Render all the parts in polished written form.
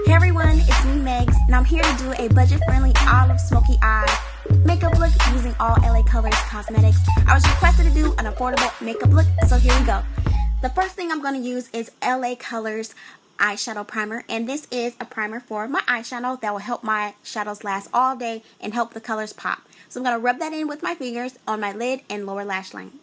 Hey everyone, it's me Megs, and I'm here to do a budget-friendly olive smoky eye makeup look using all LA Colors cosmetics. I was requested to do an affordable makeup look, so here we go. The first thing I'm going to use is LA Colors eyeshadow primer, and this is a primer for my eyeshadow that will help my shadows last all day and help the colors pop. So I'm going to rub that in with my fingers on my lid and lower lash line.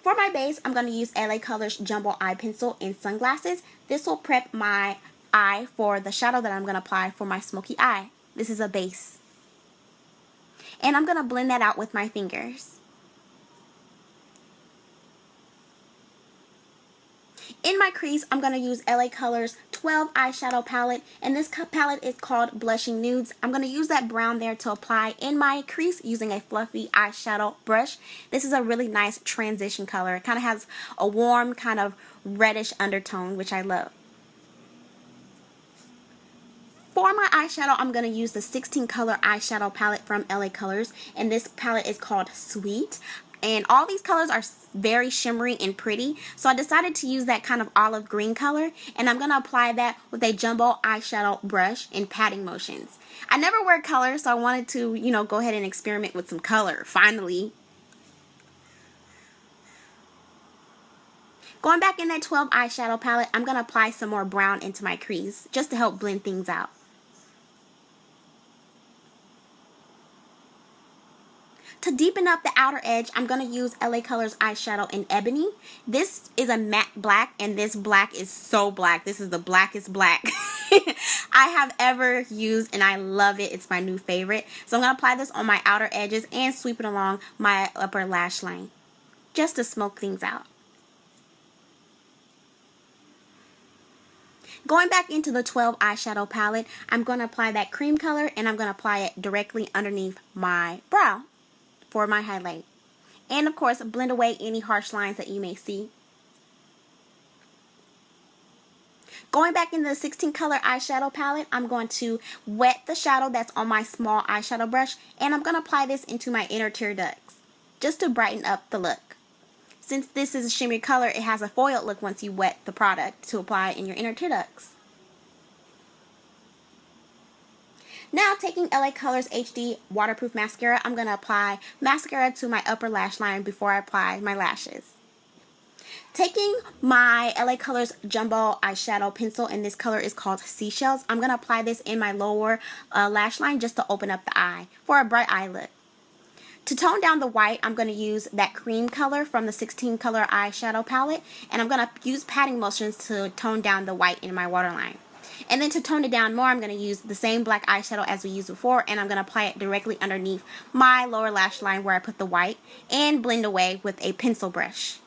For my base, I'm going to use LA Colors Jumbo Eye Pencil in Sunglasses. This will prep my eye for the shadow that I'm going to apply for my smoky eye. This is a base. And I'm going to blend that out with my fingers. In my crease, I'm going to use LA Colors 12 eyeshadow palette, and this palette is called Blushing Nudes. I'm going to use that brown there to apply in my crease using a fluffy eyeshadow brush. This is a really nice transition color. It kind of has a warm, kind of reddish undertone, which I love. For my eyeshadow, I'm going to use the 16 color eyeshadow palette from LA Colors, and this palette is called Sweet. And all these colors are very shimmery and pretty, so I decided to use that kind of olive green color, and I'm going to apply that with a jumbo eyeshadow brush in patting motions. I never wear color, so I wanted to, go ahead and experiment with some color, finally. Going back in that 12 eyeshadow palette, I'm going to apply some more brown into my crease, just to help blend things out. To deepen up the outer edge, I'm going to use LA Colors eyeshadow in Ebony. This is a matte black, and this black is so black. This is the blackest black I have ever used, and I love it. It's my new favorite. So I'm going to apply this on my outer edges and sweep it along my upper lash line, just to smoke things out. Going back into the 12 eyeshadow palette, I'm going to apply that cream color, and I'm going to apply it directly underneath my brow for my highlight. And of course, blend away any harsh lines that you may see. Going back into the 16 color eyeshadow palette, I'm going to wet the shadow that's on my small eyeshadow brush, and I'm going to apply this into my inner tear ducts, just to brighten up the look. Since this is a shimmery color, it has a foiled look once you wet the product to apply in your inner tear ducts. Now, taking LA Colors HD Waterproof Mascara, I'm going to apply mascara to my upper lash line before I apply my lashes. Taking my LA Colors Jumbo Eyeshadow Pencil, and this color is called Seashells, I'm going to apply this in my lower lash line just to open up the eye for a bright eye look. To tone down the white, I'm going to use that cream color from the 16 color eyeshadow palette, and I'm going to use patting motions to tone down the white in my waterline. And then to tone it down more, I'm going to use the same black eyeshadow as we used before, and I'm going to apply it directly underneath my lower lash line where I put the white, and blend away with a pencil brush.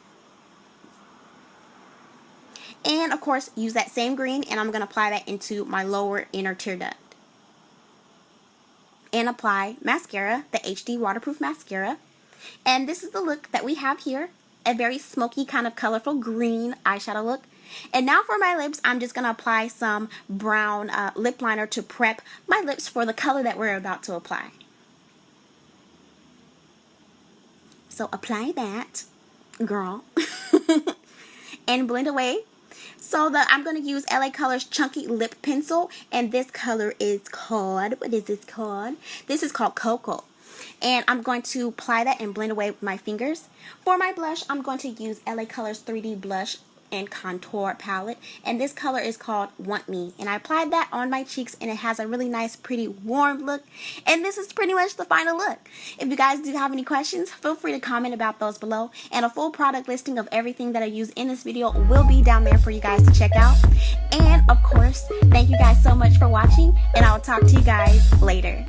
And of course, use that same green, and I'm going to apply that into my lower inner tear duct. And apply mascara, the HD Waterproof Mascara. And this is the look that we have here, a very smoky kind of colorful green eyeshadow look. And now for my lips, I'm just going to apply some brown lip liner to prep my lips for the color that we're about to apply. So apply that, girl, and blend away. So I'm going to use LA Colors Chunky Lip Pencil, and this color is called, what is this called? This is called Cocoa. And I'm going to apply that and blend away with my fingers. For my blush, I'm going to use LA Colors 3D Blush and Contour palette, and this color is called Want Me, and I applied that on my cheeks, and it has a really nice, pretty, warm look, and this is pretty much the final look. If you guys do have any questions, feel free to comment about those below, and a full product listing of everything that I use in this video will be down there for you guys to check out. And of course, thank you guys so much for watching, and I will talk to you guys later.